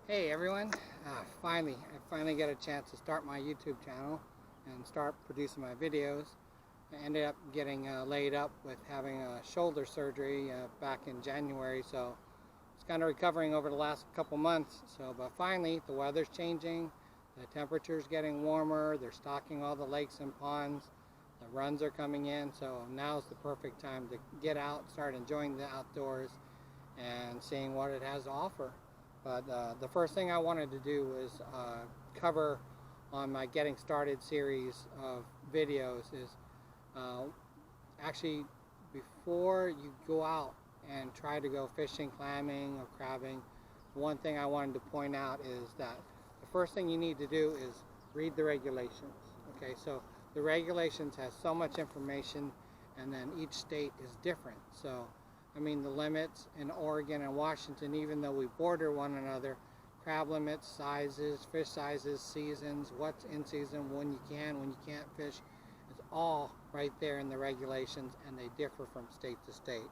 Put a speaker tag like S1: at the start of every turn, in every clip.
S1: Hey everyone, I finally got a chance to start my YouTube channel and start producing my videos. I ended up getting laid up with having a shoulder surgery back in January, so it's kind of recovering over the last couple months. But finally, the weather's changing, the temperature's getting warmer, they're stocking all the lakes and ponds, the runs are coming in, so now's the perfect time to get out, start enjoying the outdoors and seeing what it has to offer. But the first thing I wanted to do was cover on my Getting Started series of videos is uh, actually before you go out and try to go fishing, clamming, or crabbing, one thing I wanted to point out is that the first thing you need to do is read the regulations. Okay, so the regulations has so much information, and then each state is different. So I mean, the limits in Oregon and Washington, even though we border one another, crab limits, sizes, fish sizes, seasons, what's in season, when you can, when you can't fish, it's all right there in the regulations, and they differ from state to state.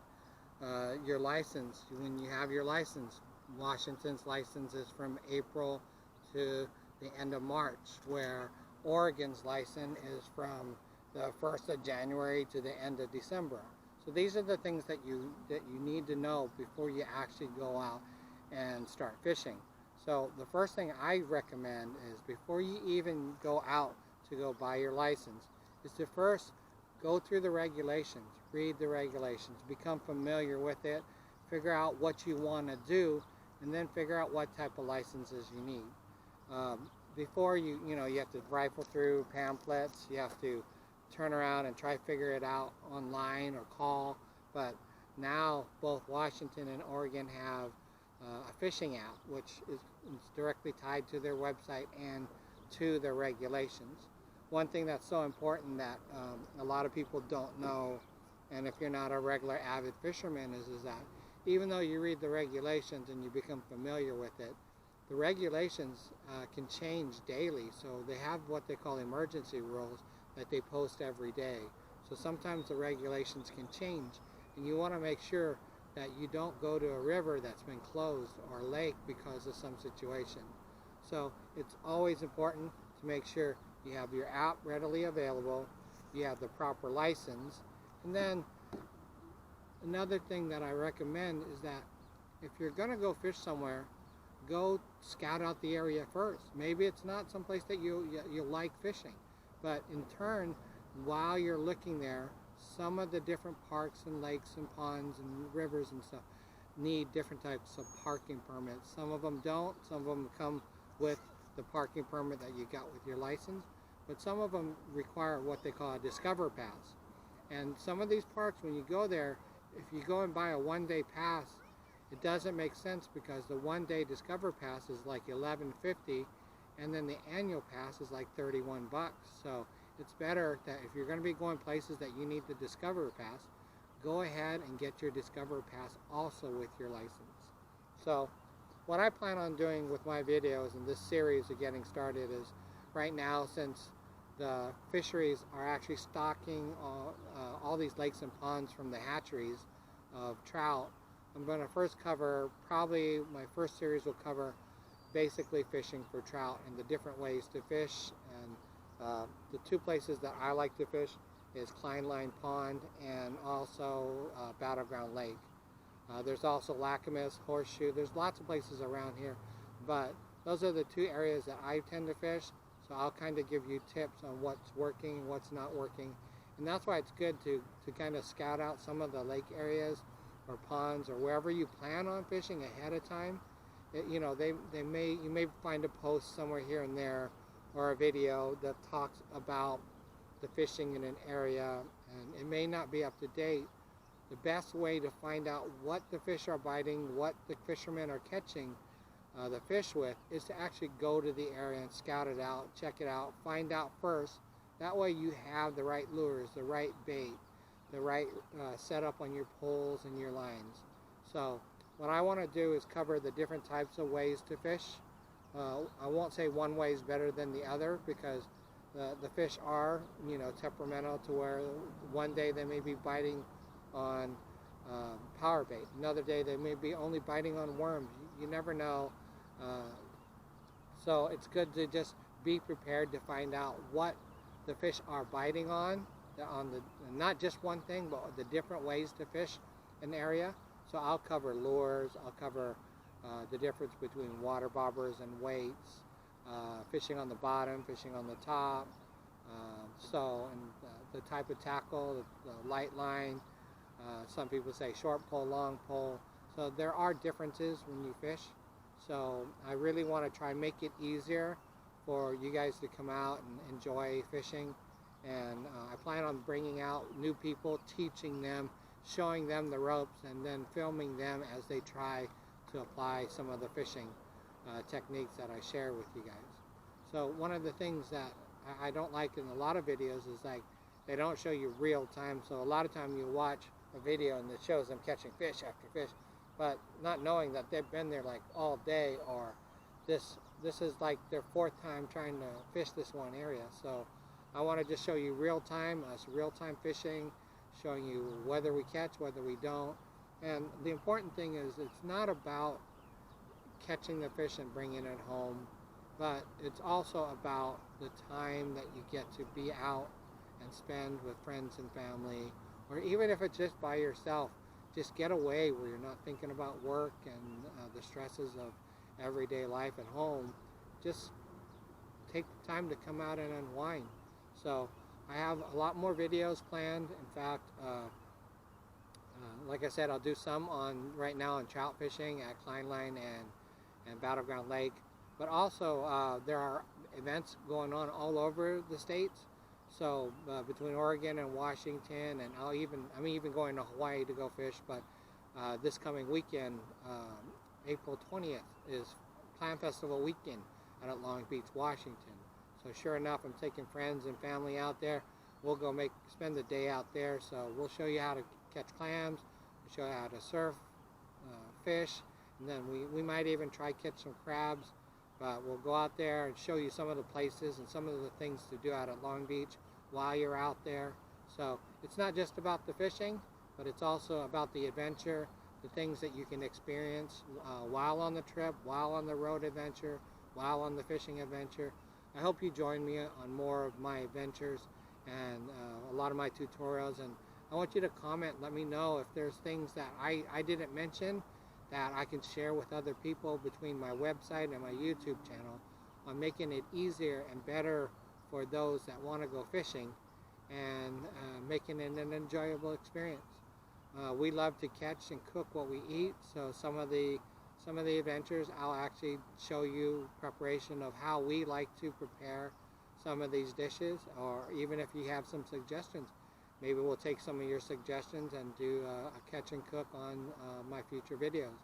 S1: Your license, when you have your license, Washington's license is from April to the end of March, where Oregon's license is from the 1st of January to the end of December. So these are the things that you need to know before you actually go out and start fishing. So the first thing I recommend is before you even go out to go buy your license is to first go through the regulations, read the regulations, become familiar with it, figure out what you want to do, and then figure out what type of licenses you need. Before you have to rifle through pamphlets, you have to turn around and try to figure it out online or call. But now both Washington and Oregon have a fishing app, which is directly tied to their website and to their regulations. One thing that's so important that a lot of people don't know, and if you're not a regular avid fisherman, is that even though you read the regulations and you become familiar with it, the regulations can change daily. So they have what they call emergency rules that they post every day. So sometimes the regulations can change, and you want to make sure that you don't go to a river that's been closed or a lake because of some situation. So it's always important to make sure you have your app readily available, you have the proper license, and then another thing that I recommend is that if you're going to go fish somewhere, go scout out the area first. Maybe it's not someplace that you like fishing, but in turn, while you're looking there, some of the different parks and lakes and ponds and rivers and stuff need different types of parking permits. Some of them don't. Some of them come with the parking permit that you got with your license, but some of them require what they call a Discover Pass. And some of these parks, when you go there, if you go and buy a one-day pass, it doesn't make sense because the one-day Discover Pass is like $11.50, and then the annual pass is like $31. So it's better that if you're going to be going places that you need the Discover Pass, go ahead and get your Discover Pass also with your license. So what I plan on doing with my videos in this series of Getting Started is, right now, since the fisheries are actually stocking all these lakes and ponds from the hatcheries of trout, I'm going to first cover, probably my first series will cover basically fishing for trout and the different ways to fish. And the two places that I like to fish is Kleinline Pond and also Battleground Lake. There's also Lacamas, Horseshoe. There's lots of places around here, but those are the two areas that I tend to fish. So I'll kind of give you tips on what's working, what's not working. And that's why it's good to kind of scout out some of the lake areas or ponds or wherever you plan on fishing ahead of time. You may find a post somewhere here and there or a video that talks about the fishing in an area, and it may not be up to date. The best way to find out what the fish are biting, what the fishermen are catching the fish with, is to actually go to the area and scout it out, check it out, find out first. That way you have the right lures, the right bait, the right setup on your poles and your lines. So what I want to do is cover the different types of ways to fish. I won't say one way is better than the other, because the fish are, temperamental, to where one day they may be biting on power bait. Another day they may be only biting on worms. You never know So it's good to just be prepared to find out what the fish are biting on the not just one thing, but the different ways to fish an area. So I'll cover lures, I'll cover the difference between water bobbers and weights, fishing on the bottom, fishing on the top, and the type of tackle, the light line, some people say short pole, long pole. So there are differences when you fish. So I really want to try and make it easier for you guys to come out and enjoy fishing. And I plan on bringing out new people, teaching them, showing them the ropes, and then filming them as they try to apply some of the fishing techniques that I share with you guys. So one of the things that I don't like in a lot of videos is like they don't show you real time. So a lot of time you watch a video and it shows them catching fish after fish, but not knowing that they've been there like all day, or this is like their 4th time trying to fish this one area. So I want to just show you real time fishing, showing you whether we catch, whether we don't. And the important thing is it's not about catching the fish and bringing it home, but it's also about the time that you get to be out and spend with friends and family, or even if it's just by yourself, just get away where you're not thinking about work and the stresses of everyday life at home. Just take the time to come out and unwind. So I have a lot more videos planned. In fact, like I said, I'll do some right now on trout fishing at Kleinlein and Battleground Lake. But also there are events going on all over the states. So between Oregon and Washington, and I'm even going to Hawaii to go fish. But this coming weekend, April 20th, is Clam Festival weekend out at Long Beach, Washington. So sure enough, I'm taking friends and family out there. We'll go spend the day out there. So we'll show you how to catch clams, we'll show you how to surf, fish, and then we might even try catch some crabs. But we'll go out there and show you some of the places and some of the things to do out at Long Beach while you're out there. So it's not just about the fishing, but it's also about the adventure, the things that you can experience while on the trip, while on the road adventure, while on the fishing adventure. I hope you join me on more of my adventures and a lot of my tutorials. And I want you to comment, let me know if there's things that I didn't mention that I can share with other people between my website and my YouTube channel on making it easier and better for those that want to go fishing, and making it an enjoyable experience. We love to catch and cook what we eat, so some of the adventures I'll actually show you preparation of how we like to prepare some of these dishes, or even if you have some suggestions, maybe we'll take some of your suggestions and do a catch and cook on my future videos.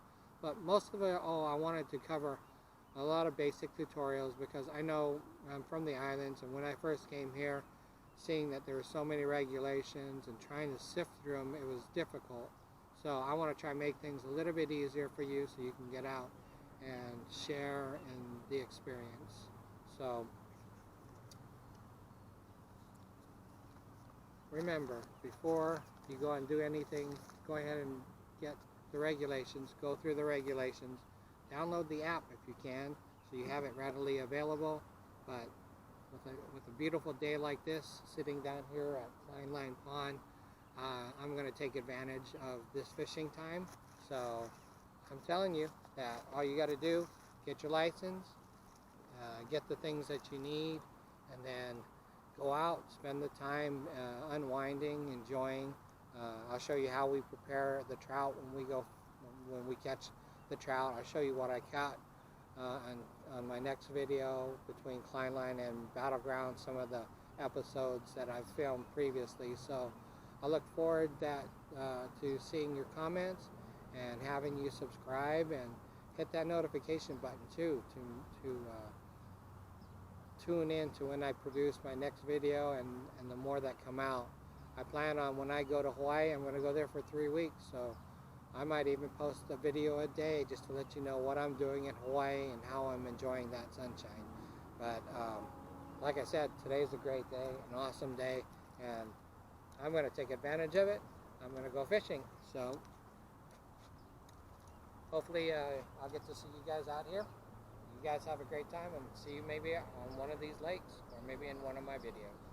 S1: But most of it all, I wanted to cover a lot of basic tutorials because I know I'm from the islands, and when I first came here, seeing that there were so many regulations and trying to sift through them, it was difficult. So I want to try and make things a little bit easier for you so you can get out and share in the experience. So remember, before you go and do anything, go ahead and get the regulations, go through the regulations, download the app if you can, so you have it readily available. But with a beautiful day like this, sitting down here at Kleinlein Pond, I'm going to take advantage of this fishing time. So I'm telling you that all you got to do, get your license, get the things that you need, and then go out, spend the time unwinding, enjoying. I'll show you how we prepare the trout when we catch the trout. I'll show you what I caught on my next video between Kleinlein and Battleground, some of the episodes that I've filmed previously. So I look forward to seeing your comments and having you subscribe and hit that notification button too to tune in to when I produce my next video and the more that come out. I plan on, when I go to Hawaii, I'm going to go there for 3 weeks, so I might even post a video a day just to let you know what I'm doing in Hawaii and how I'm enjoying that sunshine. But like I said, today's a great day, an awesome day, and I'm going to take advantage of it. I'm going to go fishing. So hopefully I'll get to see you guys out here. You guys have a great time, and see you maybe on one of these lakes or maybe in one of my videos.